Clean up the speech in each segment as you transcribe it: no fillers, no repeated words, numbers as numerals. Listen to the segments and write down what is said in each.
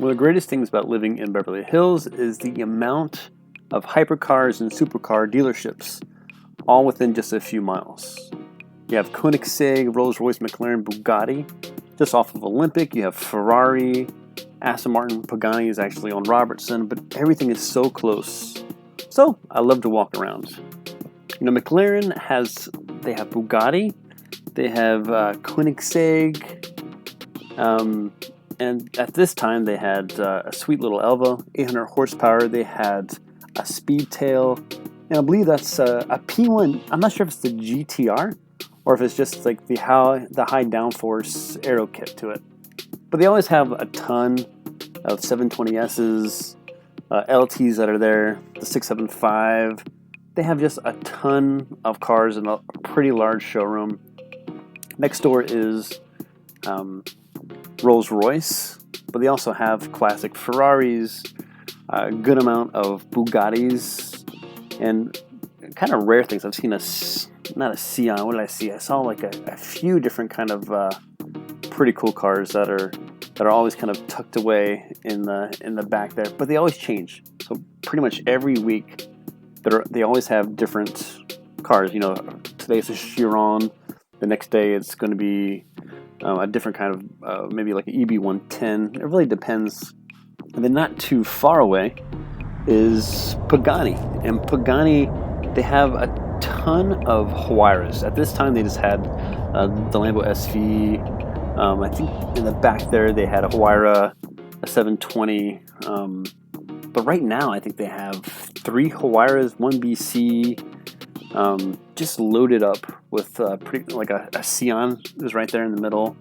One of the greatest things about living in Beverly Hills is the amount of hypercars and supercar dealerships, all within just a few miles. You have Koenigsegg, Rolls-Royce, McLaren, Bugatti, just off of Olympic. You have Ferrari, Aston Martin, Pagani is actually on Robertson, but everything is so close. So I love to walk around. You know, McLaren they have Bugatti, they have Koenigsegg, and at this time they had a sweet little Elva, 800 horsepower. They had a Speedtail, and I believe that's a P1. I'm not sure if it's the GTR or if it's just like the high downforce aero kit to it. But they always have a ton of 720Ss, LTs that are there, the 675. They have just a ton of cars in a pretty large showroom. Next door is Rolls-Royce, but they also have classic Ferraris, a good amount of Bugattis, and kind of rare things. I've seen not a Scion. What did I see? I saw like a few different kind of pretty cool cars that are always kind of tucked away in the back there, but they always change. So pretty much every week, they always have different cars. You know, today it's a Chiron. The next day it's going to be a different kind of maybe like an EB110. It really depends. And then not too far away is Pagani, and Pagani, they have a ton of Huayras. At this time, they just had the Lambo SV. I think in the back there they had a Huayra, a 720. But right now, I think they have 3 Huayras, 1 BC, just loaded up with pretty like a Scion is right there in the middle.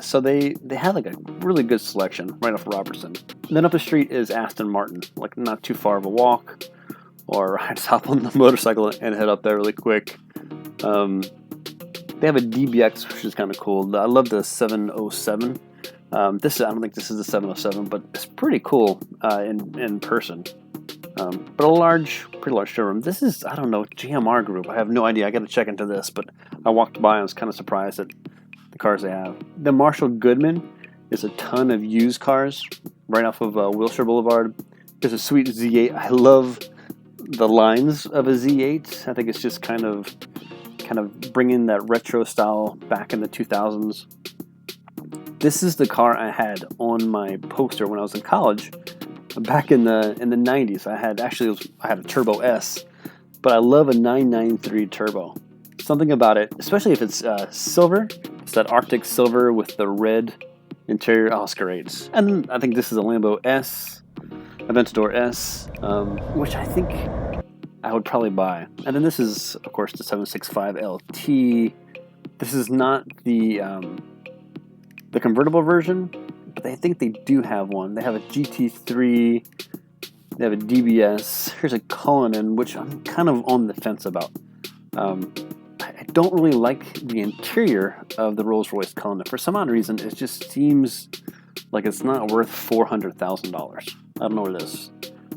So they had like a really good selection right off Robertson. And then up the street is Aston Martin, like not too far of a walk, or I just hop on the motorcycle and head up there really quick. They have a DBX, which is kind of cool. I love the 707. I don't think this is the 707, but it's pretty cool in person. But pretty large showroom. This is, I don't know, GMR Group. I have no idea. I got to check into this, but I walked by and I was kind of surprised at the cars they have. The Marshall Goodman is a ton of used cars right off of Wilshire Boulevard. There's a sweet Z8. I love the lines of a Z8. I think it's just kind of bringing that retro style back in the 2000s. This is the car I had on my poster when I was in college. Back in the 90s, I had a Turbo S, but I love a 993 Turbo. Something about it, especially if it's silver, it's that Arctic silver with the red interior. Oh, it's great. And I think this is a Lambo S, Aventador S, which I think I would probably buy. And then this is, of course, the 765 LT. This is not the convertible version, but I think they do have one. They have a GT3, they have a DBS. Here's a Cullinan, which I'm kind of on the fence about. I don't really like the interior of the Rolls-Royce Cullinan. For some odd reason, it just seems like it's not worth $400,000. I don't know what it is.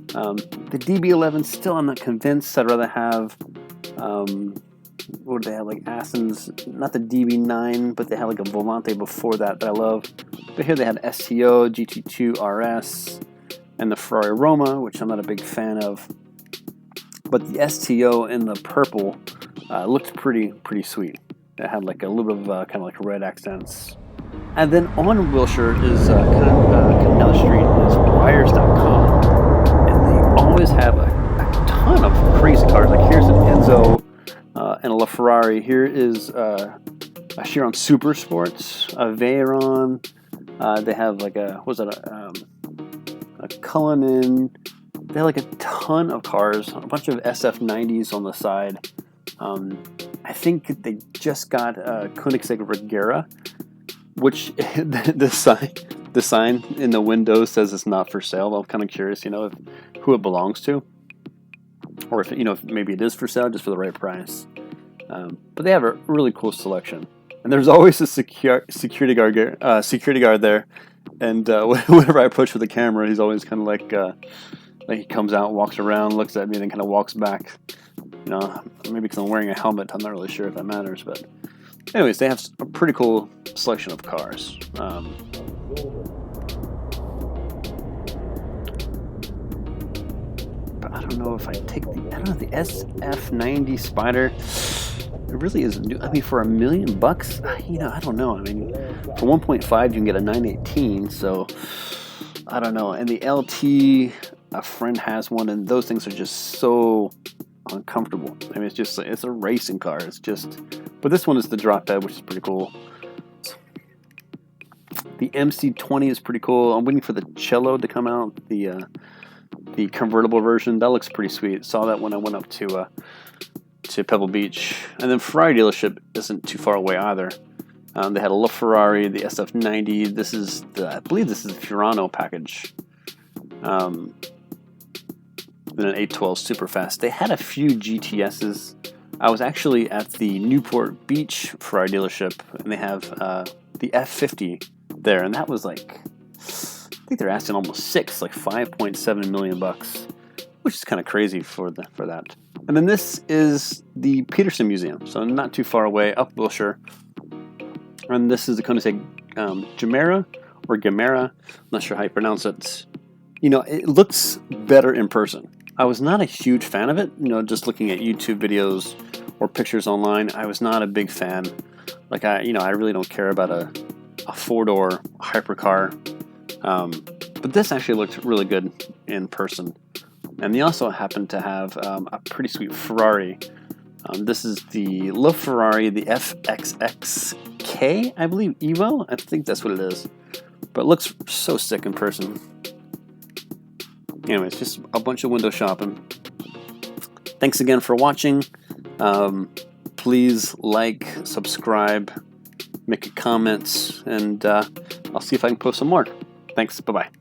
The DB11, still I'm not convinced. I'd rather have, what do they have, like Aston's, not the DB9, but they had like a Volante before that I love. But here they had STO, GT2 RS, and the Ferrari Roma, which I'm not a big fan of. But the STO in the purple looked pretty sweet. It had like a little bit of kind of like red accents. And then on Wilshire is coming down the street is Buyers.com. And they always have a ton of crazy cars. Like here's an Enzo and a LaFerrari. Here is a Chiron Super Sports, a Veyron. They have like a Cullinan. They have like a ton of cars, a bunch of SF90s on the side. I think they just got a Koenigsegg Regera, which the sign in the window says it's not for sale. I'm kind of curious, who it belongs to, or if maybe it is for sale just for the right price. But they have a really cool selection, and there's always a security guard there. And whenever I approach with the camera, he's always kind of like he comes out, walks around, looks at me, and then kind of walks back. Maybe because I'm wearing a helmet, I'm not really sure if that matters. But anyways, they have a pretty cool selection of cars. don't know if I take the, I don't know, the SF90 Spider. It really is new. I mean, for $1 million bucks, you know, I don't know. I mean, for 1.5, you can get a 918, so I don't know. And the LT, a friend has one, and those things are just so uncomfortable. I mean, it's a racing car. It's just, but this one is the drop bed, which is pretty cool. The MC20 is pretty cool. I'm waiting for the Cello to come out, the convertible version. That looks pretty sweet. Saw that when I went up to Pebble Beach. And then Ferrari dealership isn't too far away either. They had a LaFerrari, the SF90. This is I believe this is the Furano package. Then an 812 Superfast. They had a few GTSs. I was actually at the Newport Beach Ferrari dealership, and they have the F50 there, and that was like, I think they're asking almost like 5.7 million bucks, which is kind of crazy for that. And then this is the Peterson Museum, so not too far away, up Wilshire. And this is the Koenigsegg Gemera or Gemera, I'm not sure how you pronounce it. You know, it looks better in person. I was not a huge fan of it, you know, just looking at YouTube videos or pictures online. I was not a big fan. Like, I really don't care about a four-door hypercar. But this actually looked really good in person. And they also happen to have a pretty sweet Ferrari. This is the LaFerrari, the FXXK, I believe, Evo. I think that's what it is. But it looks so sick in person. Anyways, just a bunch of window shopping. Thanks again for watching. Please like, subscribe, make a comment, and I'll see if I can post some more. Thanks. Bye-bye.